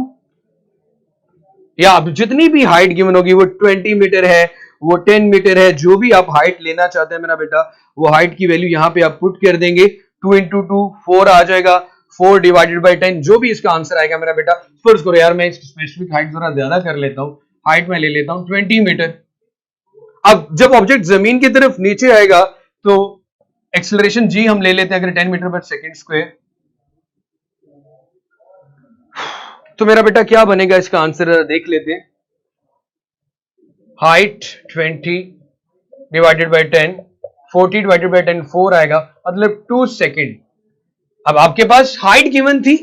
या अब जितनी भी हाइट गिवन होगी वो 20 मीटर है, वो 10 मीटर है, जो भी आप हाइट लेना चाहते हैं मेरा बेटा वो हाइट की वैल्यू यहां पे आप पुट कर देंगे। 2 × 2 4 आ जाएगा, 4 / 10, जो भी इसका आंसर आएगा मेरा बेटा। फर्ज करो यार मैं इसकी स्पेसिफिक हाइट जरा ज्यादा कर लेता हूं, हाइट में ले लेता हूं 20 मीटर। अब जब ऑब्जेक्ट जमीन की तरफ नीचे आएगा तो एक्सेलरेशन g हम ले लेते हैं अगर 10 मीटर/सेकंड², तो मेरा बेटा क्या बनेगा, इसका आंसर देख लेते हैं। हाइट 20 / 10, 40 / 10 4 आएगा, मतलब 2 सेकेंड। अब आपके पास हाइट गिवन थी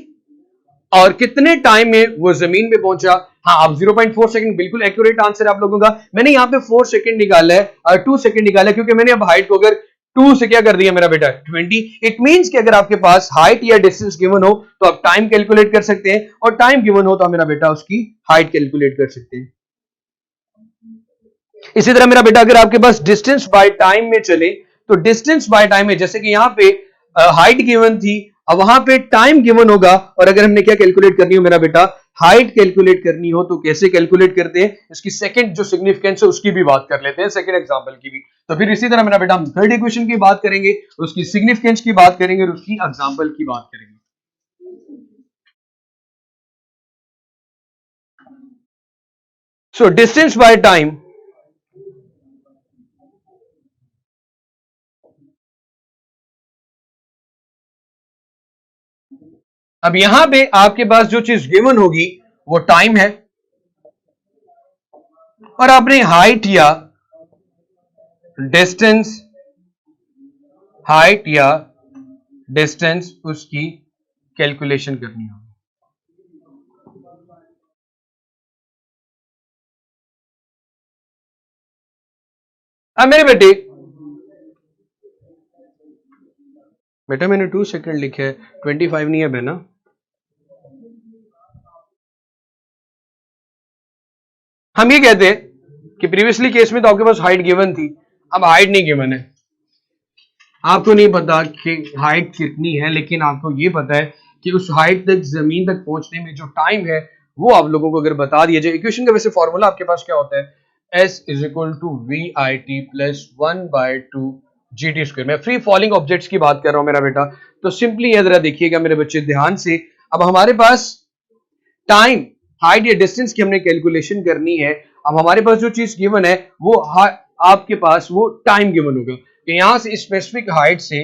और कितने टाइम में वो जमीन पे पहुंचा। हाँ, आप 0.4 सेकंड बिल्कुल एक्यूरेट आंसर है आप लोगों का। मैंने यहाँ पे 4 सेकंड निकाला है और 2 सेकंड निकाला है क्योंकि मैंने अब हाइट को अगर 2 से क्या कर दिया मेरा बेटा 20। इट मींस कि अगर आपके पास हाइट या डिस्टेंस गिवन हो तो आप टाइम कैलकुलेट कर सकते हैं, और टाइम गिवन हो तो आप मेरा बेटा उसकी हाइट कैलकुलेट कर सकते हैं। इसी तरह मेरा बेटा अगर आपके पास डिस्टेंस बाय टाइम में चले तो डिस्टेंस बाय टाइम में, जैसे कि यहाँ पे हाइट गिवन थी, अब वहां पे टाइम गिवन होगा, और अगर हमने क्या कैलकुलेट करनी हो मेरा बेटा, हाइट कैलकुलेट करनी हो, तो कैसे कैलकुलेट करते हैं, इसकी सेकंड जो सिग्निफिकेंस है उसकी भी बात कर लेते हैं, सेकंड एग्जांपल की भी। तो फिर इसी तरह मेरा बेटा हम थर्ड इक्वेशन की बात करेंगे, उसकी सिग्निफिकेंस की बात करेंगे और उसकी एग्जांपल की बात करेंगे। सो डिस्टेंस बाय टाइम, अब यहां पे आपके पास जो चीज गिवन होगी वो टाइम है, और आपने हाइट या डिस्टेंस, हाइट या डिस्टेंस उसकी कैलकुलेशन करनी होगी। अब मेरे बेटा मैंने 2 सेकंड लिखे है, 25 नहीं है बेना। हम ये कहते हैं कि प्रीवियसली केस में तो आपके पास हाइट गिवन थी, अब हाइट नहीं गिवन है, आपको नहीं पता कि हाइट कितनी है, लेकिन आपको ये पता है कि उस हाइट तक, जमीन तक पहुंचने में जो टाइम है वो आप लोगों को अगर बता दिया जाए। इक्वेशन का वैसे फॉर्मूला आपके पास क्या होता है, S = VIT + 1/2 GT²। मैं फ्री फॉलिंग ऑब्जेक्ट्स की बात कर रहा हूं मेरा बेटा, तो सिंपली ये जरा देखिएगा मेरे बच्चे ध्यान से। अब हमारे पास टाइम, हाइट या डिस्टेंस की हमने कैलकुलेशन करनी है। अब हमारे पास जो चीज गिवन है वो आपके पास वो टाइम गिवन होगा कि यहां से स्पेसिफिक हाइट से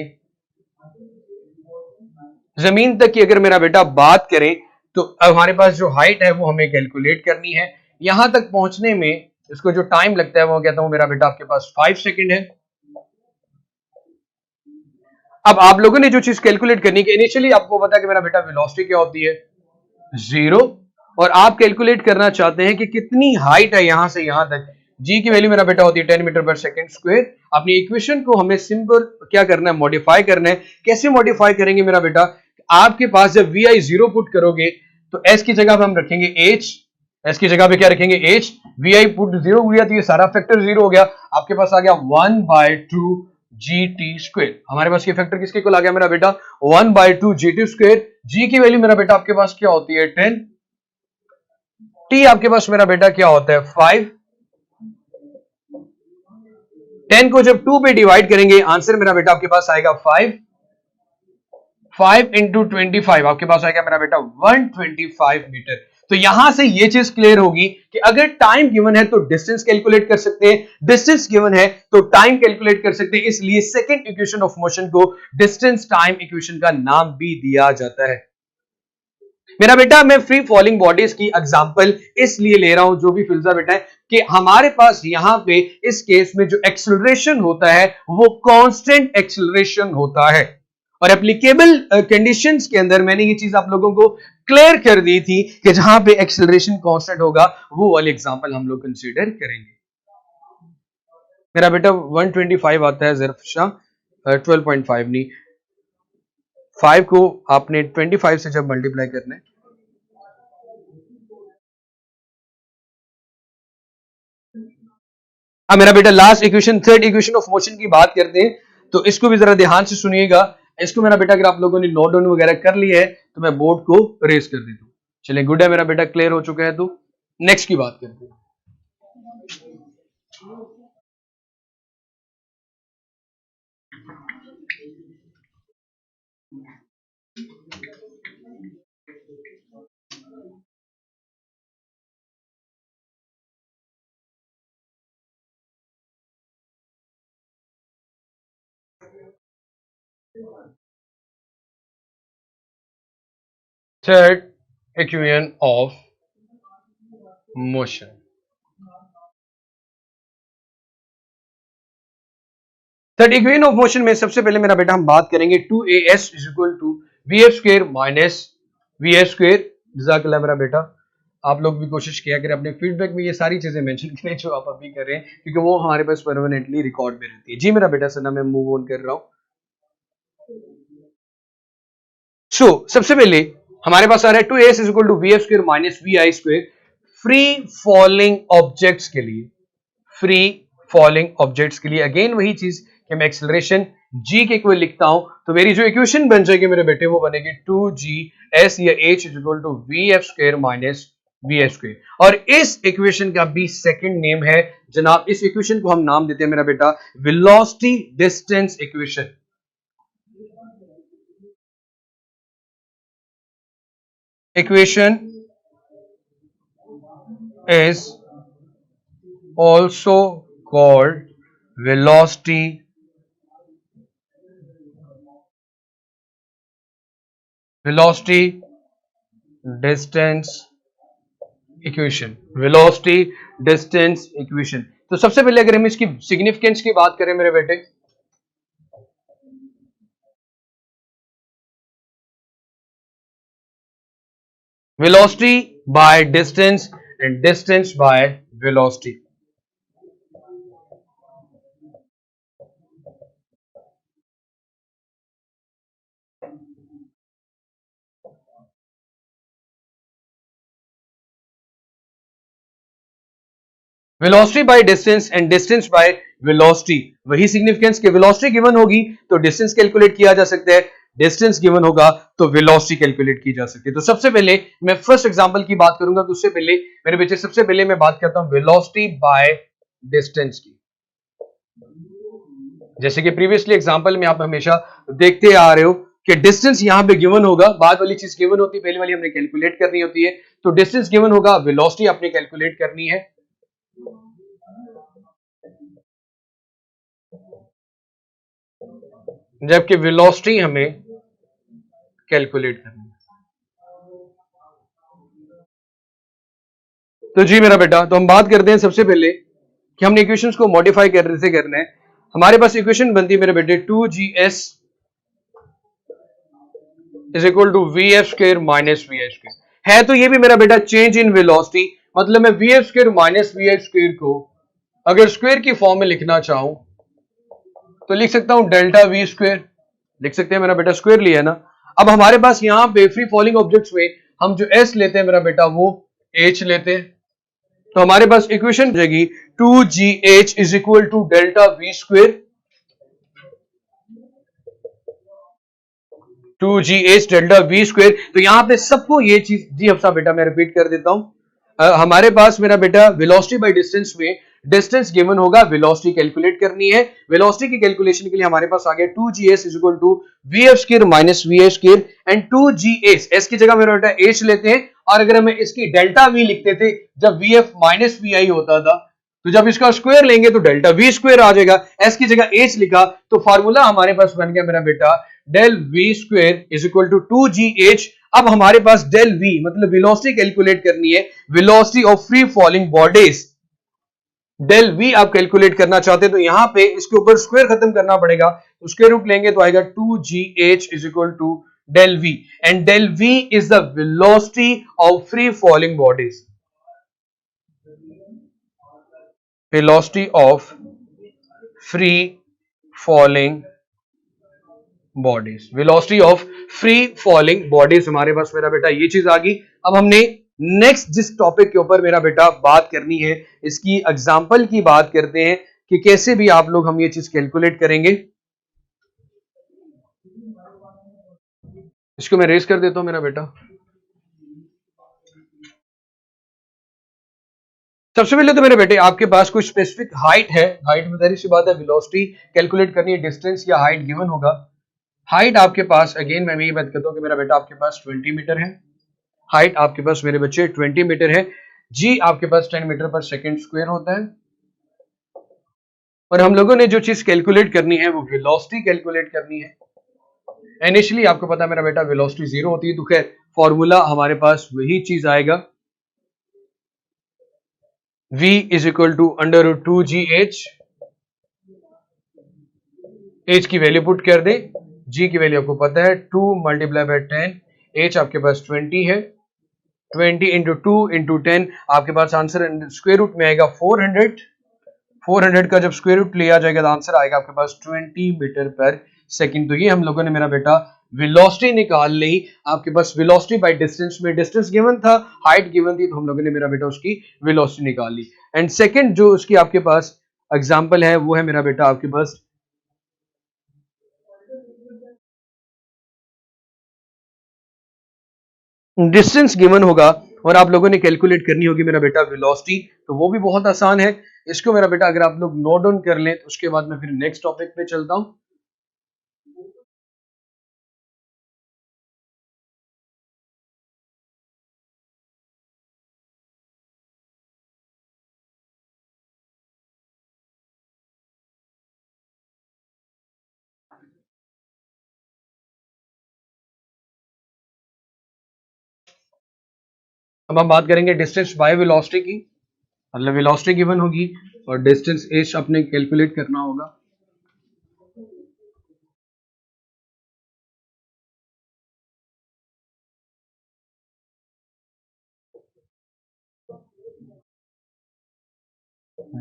जमीन तक की अगर मेरा बेटा बात करें तो हमारे पास जो हाइट है वो हमें कैलकुलेट करनी है। यहां तक पहुंचने में इसको जो टाइम लगता है वो कहता हूं मेरा बेटा आपके पास 5 सेकंड है। अब आप लोगों ने जो चीज कैलकुलेट करनी है, इनिशियली आपको पता है कि मेरा बेटा वेलोसिटी क्या होती है 0, और आप कैलकुलेट करना चाहते हैं कि कितनी हाइट है यहां से यहां तक। जी की वैल्यू मेरा बेटा होती है 10 मीटर/सेकंड²। अपनी इक्वेशन को हमें सिंपल क्या करना है, मॉडिफाई करना है। कैसे मॉडिफाई करेंगे मेरा बेटा, आपके पास जब VI 0 पुट करोगे तो S की जगह पे हम रखेंगे H, S की जगह पे क्या रखेंगे H, VI पुट 0 हो गया तो ये सारा फैक्टर 0 हो गया, आपके पास आ गया 1/2 जी टी स्क्वेयर। हमारे पास ये फैक्टर किसके इक्वल आ गया मेरा बेटा 1/2 जी टी स्क्वेयर। जी की वैल्यू मेरा बेटा आपके पास क्या होती है 10, टी आपके पास मेरा बेटा क्या होता है 5। 10 को जब 2 पे डिवाइड करेंगे आंसर मेरा बेटा आपके पास आएगा 5। 5 इंटू 25 आपके पास आएगा मेरा बेटा 125 मीटर। तो यहां से ये चीज क्लियर होगी कि अगर टाइम गिवन है तो डिस्टेंस कैलकुलेट कर सकते हैं, डिस्टेंस गिवन है तो टाइम कैलकुलेट कर सकते हैं। इसलिए सेकंड इक्वेशन ऑफ मोशन को डिस्टेंस टाइम इक्वेशन का नाम भी दिया जाता है। मेरा बेटा मैं फ्री फॉलिंग बॉडीज की एग्जांपल इसलिए ले रहा हूं जो भी फिल्जा बेटा है कि हमारे पास यहां पे इस केस में जो एक्सेलरेशन होता है वो कांस्टेंट एक्सेलरेशन होता है। और एप्लीकेबल कंडीशंस के अंदर मैंने ये चीज आप लोगों को क्लियर कर दी थी कि जहां पे एक्सेलरेशन कांस्टेंट होगा वो वाली एग्जांपल हम लोग कंसीडर करेंगे। मेरा बेटा 125 आता है ज़रफ़शाह 12.5 नहीं, 5 को आपने 25 से जब मल्टीप्लाई करना है मेरा बेटा last equation third equation of motion की बात करते हैं तो इसको भी जरा ध्यान से सुनिएगा। इसको मेरा बेटा अगर आप लोगों ने नोट डाउन वगैरह कर लिया है तो मैं बोर्ड को रेस कर देता हूं। चलिए गुड है मेरा बेटा क्लियर हो चुका है। तो नेक्स्ट की बात करते हैं। Third equation of motion. Third equation of motion में सबसे पहले मेरा बेटा हम बात करेंगे 2as is equal to v f square minus v f square. जज़ाकल्लाह मेरा बेटा आप लोग भी कोशिश किया करें अपने फीडबैक में ये सारी चीजें मेंशन करें जो आप अभी कर रहे हैं क्योंकि वो हमारे पास परमानेंटली रिकॉर्ड में रहती है। जी मेरा बेटा सर मैं मूव ऑन कर रहा हूं। सबसे पहले हमारे पास आ रहा है 2as is equal to v f square minus v i square free falling objects के लिए। फ्री फॉलिंग ऑब्जेक्ट्स के लिए अगेन वही चीज कि मैं एक्सेलरेशन g के इक्वल लिखता हूं तो मेरी जो इक्वेशन बन जाएगी मेरे बेटे वो बनेगी 2gs या h is equal to v f square minus v f square. और इस इक्वेशन का भी सेकंड नेम है जनाब, इस इक्वेशन को हम नाम देते हैं मेरा बेटा velocity distance equation. Equation is also called velocity distance equation। velocity distance equation। तो सबसे पहले अगर हम इसकी सिग्निफिकेंस की बात करें मेरे बेटे velocity by distance and distance by velocity। Velocity by distance and distance by velocity, वही सिग्निफिकेंस के वेलोसिटी गिवन होगी तो डिस्टेंस कैलकुलेट किया जा सकता है, डिस्टेंस गिवन होगा तो वेलोसिटी कैलकुलेट की जा सकती है। तो सबसे पहले मैं फर्स्ट एग्जांपल की बात करूंगा तो उससे पहले मेरे बच्चे सबसे पहले मैं बात करता हूं वेलोसिटी बाय डिस्टेंस की। जैसे कि प्रीवियसली एग्जांपल में आप हमेशा देखते आ रहे हो कि डिस्टेंस यहां पे गिवन होगा, बाद वाली चीज गिवन होती है, पहले वाली हमने कैलकुलेट करनी होती है। तो डिस्टेंस गिवन होगा, वेलोसिटी आपने कैलकुलेट करनी है। जबकि वेलोसिटी हमें कैलकुलेट करनी है। तो जी मेरा बेटा तो हम बात करते हैं सबसे पहले कि हमने इक्वेशंस को मॉडिफाई कैसे करना है। हमारे पास इक्वेशन बनती है मेरे बेटे 2gs is equal to v f square minus v f square है। तो ये भी मेरा बेटा चेंज इन वेलोसिटी, मतलब मैं we f square minus v f square को अगर स्क्वायर की फॉर्म में लिखना चाहूं तो लिख सकता हूं डेल्टा वी स्क्वायर, लिख सकते हैं मेरा बेटा स्क्वायर लिया है ना। अब हमारे पास यहां पे फ्री फॉलिंग ऑब्जेक्ट्स में हम जो s लेते हैं मेरा बेटा वो h लेते हैं। तो हमारे पास इक्वेशन बन जाएगी 2gh is equal to delta v square 2gh delta v square. तो यहाँ पे सबको ये चीज जी अफसा बेटा मैं रिपीट कर देता हूं। हमारे पास मेरा बेटा वेलोसिटी बाय डिस्टेंस में डिस्टेंस गिवन होगा, वेलोसिटी कैलकुलेट करनी है। वेलोसिटी की कैलकुलेशन के लिए हमारे पास आ गया 2gs is equal to vf square minus va square and 2gh s की जगह मेरा बेटा h लेते हैं, और अगर हमें इसकी डेल्टा v लिखते थे जब vf माइनस vi होता था, तो जब इसका स्क्वायर लेंगे तो डेल्टा v स्क्वायर आ जाएगा। s की जगह h लिखा तो फार्मूला हमारे पास बन गया मेरा बेटा del v square is equal to 2gh। अब हमारे पास डेल v मतलब वेलोसिटी कैलकुलेट करनी है, velocity of free falling bodies. Del v आप कैलकुलेट करना चाहते हैं तो यहां पे इसके ऊपर स्क्वायर खत्म करना पड़ेगा, तो स्क्वायर रूट लेंगे तो आएगा 2gh is equal to del v, and del v is the velocity of free falling bodies. Velocity of free falling bodies, velocity of free falling bodies हमारे पास मेरा बेटा ये चीज आ गई। अब हमने नेक्स्ट जिस टॉपिक के ऊपर मेरा बेटा बात करनी है, इसकी एग्जांपल की बात करते हैं कि कैसे भी आप लोग हम ये चीज कैलकुलेट करेंगे। इसको मैं रेस कर देता हूं मेरा बेटा। सबसे पहले तो मेरे बेटे आपके पास कोई स्पेसिफिक हाइट है, हाइट में जाहिर सी बात है वेलोसिटी कैलकुलेट करनी है, डिस्टेंस या हाइट गिवन होगा। हाइट आपके पास अगेन मैं यही बात करता हूं कि मेरा बेटा आपके पास 20 मीटर है, हाइट आपके पास मेरे बच्चे 20 मीटर है, जी आपके पास 10 मीटर पर सेकेंड स्क्वायर होता है, और हम लोगों ने जो चीज कैलकुलेट करनी है वो वेलोसिटी कैलकुलेट करनी है। इनिशियली आपको पता है मेरा बेटा वेलोसिटी 0 होती है, तो खैर फॉर्मूला हमारे पास वही चीज आएगा, v is equal to under root 2gh। h की वैल्यू पुट कर दें, g की वैल्यू आपको पता है 2 मल्टीप्लाई बाय 10, h आपके पास 20 है, 20 इंटू 2 इंटू 10 आपके पास आंसर स्क्वायर रूट में आएगा 400। 400 का जब स्क्वायर रूट लिया जाएगा तो आंसर आएगा आपके पास 20 मीटर पर सेकंड। तो ये हम लोगों ने मेरा बेटा वेलोसिटी निकाल ली। आपके पास वेलोसिटी बाय डिस्टेंस में डिस्टेंस गिवन था, हाइट गिवन थी, तो हम लोगों ने मेरा बेटा उसकी वेलोसिटी निकाल ली। एंड सेकंड जो उसकी आपके पास एग्जांपल है वो है मेरा बेटा आपके पास डिस्टेंस गिवन होगा और आप लोगों ने कैलकुलेट करनी होगी मेरा बेटा वेलोसिटी, तो वो भी बहुत आसान है। इसको मेरा बेटा अगर आप लोग नोट डाउन कर लें तो उसके बाद मैं फिर नेक्स्ट टॉपिक पे चलता हूं। अब हम बात करेंगे डिस्टेंस बाय वेलोसिटी की, मतलब वेलोसिटी गिवन होगी और डिस्टेंस एच अपने कैलकुलेट करना होगा।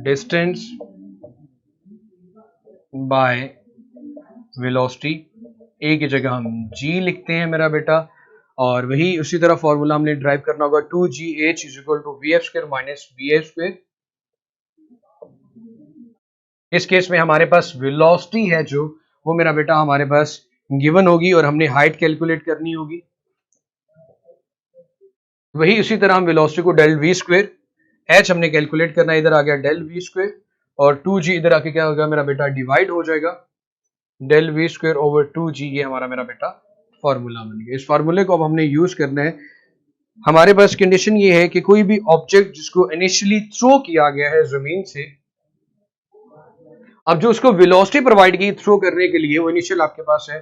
डिस्टेंस बाय वेलोसिटी, ए की जगह हम जी लिखते हैं मेरा बेटा, और वही उसी तरह फॉर्मूला हमने ड्राइव करना होगा 2gh is equal to v f square minus v a square. इस केस में हमारे पास वेलोसिटी है जो वो मेरा बेटा हमारे पास गिवन होगी और हमने हाइट कैलकुलेट करनी होगी। वही उसी तरह हम वेलोसिटी को डेल वी स्क्वायर, एच हमने कैलकुलेट करना है, इधर आ गया डेल वी स्क्वायर, और 2g इधर आके क्या होगा मेरा बेटा डिवाइड हो जाएगा, del v square over 2g, ये हमारा मेरा बेटा फॉर्मूला बन गया। इस फॉर्मूले को अब हमने यूज करना है। हमारे पास कंडीशन ये है कि कोई भी ऑब्जेक्ट जिसको इनिशियली थ्रो किया गया है जमीन से, अब जो उसको वेलोसिटी प्रोवाइड की थ्रो करने के लिए वो इनिशियल आपके पास है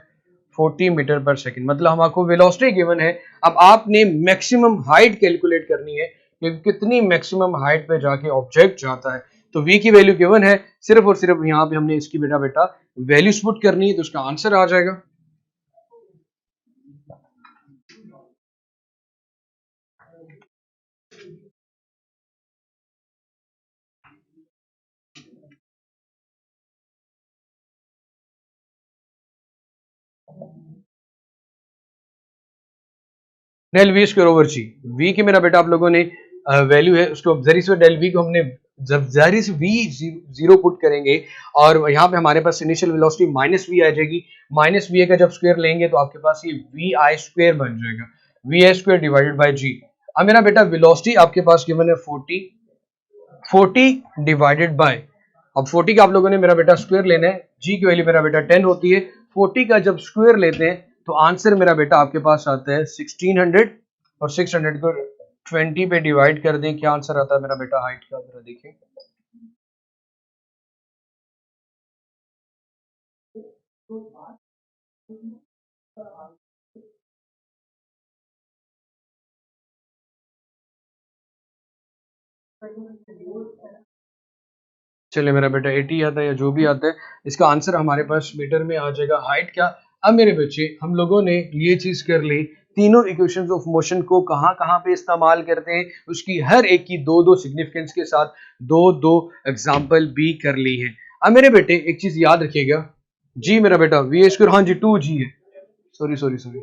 40 मीटर पर सेकंड, मतलब हमको वेलोसिटी गिवन है। अब आपने मैक्सिमम हाइट कैलकुलेट करनी है कि कितनी मैक्सिमम हाइट पे जाके ऑब्जेक्ट जाता है। तो v की वैल्यू गिवन है, सिर्फ और सिर्फ यहाँ पे हमने इसकी बेटा बेटा वैल्यूज पुट करनी है तो उसका आंसर आ जाएगा। Del v square over g, v की मेरा बेटा आप लोगों ने वैल्यू है उसको जरी से डेल वी को हमने जब जहरी से v जीरो पुट करेंगे और यहाँ पे हमारे पास इनिशियल वेलोसिटी माइनस वी आ जाएगी, माइनस वी का जब स्क्वायर लेंगे तो आपके पास ये वी आई स्क्वायर बन जाएगा, v i square divided by g. अब मेरा बेटा वेलोसिटी आपके पास गिवन है 40 डिवाइडेड बाय, अब 40 का आप लोगों ने मेरा बेटा स्क्वायर लेना है, जी की वैल्यू मेरा बेटा 10 होती है, 40 का जब स्क्वायर लेते हैं तो आंसर मेरा बेटा आपके पास आता है 1600 और 600 को 20 पे डिवाइड कर दें, क्या आंसर आता है मेरा बेटा हाइट का, जरा देखिए। चलिए मेरा बेटा 80 आता है या जो भी आता है, इसका आंसर हमारे पास मीटर में आ जाएगा हाइट क्या। अब मेरे बच्चे हम लोगों ने ये चीज कर ली, तीनों इक्वेशंस ऑफ मोशन को कहां कहां पे इस्तेमाल करते हैं, उसकी हर एक की दो दो सिग्निफिकेंस के साथ दो दो एग्जांपल भी कर ली है। अब मेरे बेटे एक चीज याद रखिएगा, जी मेरा बेटा वी स्क्वायर, हाँ जी 2g है, sorry sorry sorry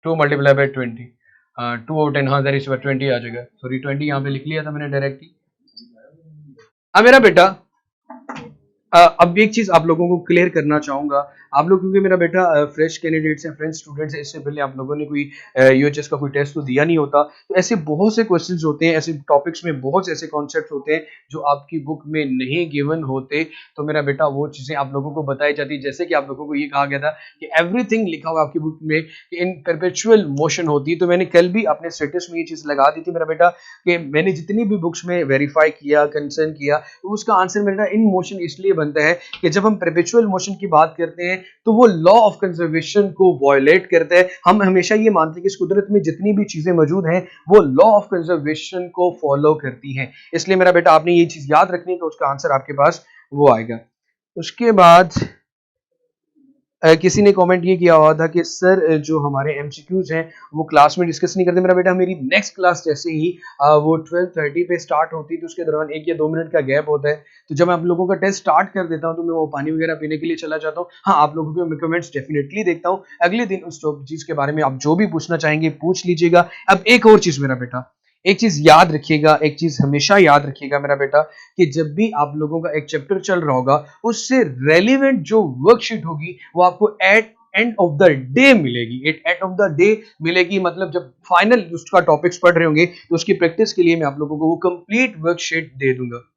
2 multiply by 20, 2 और 10, हाँ दैट इज 20 आ जाएगा, सॉरी 20 यहाँ पे लिख लिया था मैंने डायरेक्ट ही। अब मेरा बेटा अब एक चीज आप लोगों को क्लियर करना चाहूंगा, आप लोग क्योंकि मेरा बेटा फ्रेश कैंडिडेट्स हैं, फ्रेंच स्टूडेंट्स हैं, इससे पहले आप लोगों ने कोई यूएचएस का कोई टेस्ट तो दिया नहीं होता, तो ऐसे बहुत से क्वेश्चंस होते हैं, ऐसे टॉपिक्स में बहुत से ऐसे कॉन्सेप्ट होते हैं जो आपकी बुक में नहीं गिवन होते, तो मेरा बेटा वो चीजें आप लोगों को बताई जाती है। जैसे कि आप लोगों को ये कहा गया था कि एवरीथिंग लिखा हुआ आपकी बुक में कि इन परपेचुअल मोशन होती है, तो मैंने कल भी अपने स्टेटस में ये चीज लगा दी थी मेरा बेटा कि मैंने जितनी भी बुक्स में वेरीफाई किया, कंसर्न किया, तो उसका आंसर मेरा इन मोशन इसलिए बनता है कि जब हम परपेचुअल मोशन की बात करते हैं तो वो लॉ ऑफ कंजर्वेशन को वायलेट करता है। हम हमेशा ये मानते हैं कि इस कुदरत में जितनी भी चीजें मौजूद हैं वो लॉ ऑफ कंजर्वेशन को फॉलो करती हैं, इसलिए मेरा बेटा आपने ये चीज याद रखनी है कि उसका आंसर आपके पास वो आएगा। उसके बाद किसी ने कमेंट ये किया हुआ था कि सर जो हमारे एमसीक्यूज हैं वो क्लास में डिस्कस नहीं करते। मेरा बेटा मेरी नेक्स्ट क्लास जैसे ही वो 12:30 पे स्टार्ट होती है तो उसके दौरान 1 या 2 मिनट का गैप होता है, तो जब मैं आप लोगों का टेस्ट स्टार्ट कर देता हूं तो मैं वो पानी वगैरह पीने के लिए चला जाता हूं। हाँ, आप लोगों के कमेंट्स डेफिनेटली देखता हूं, अगले दिन उस चीज के बारे में आप जो भी पूछना चाहेंगे पूछ लीजिएगा। अब एक और चीज मेरा बेटा, एक चीज याद रखिएगा, एक चीज हमेशा याद रखिएगा मेरा बेटा कि जब भी आप लोगों का एक चैप्टर चल रहा होगा उससे रेलिवेंट जो वर्कशीट होगी वो आपको at end of the day मिलेगी, एट ऑफ द डे मिलेगी, मतलब जब फाइनल उसका टॉपिक्स पढ़ रहे होंगे तो उसकी प्रैक्टिस के लिए मैं आप लोगों को वो कंप्लीट वर्कशीट दे दूंगा।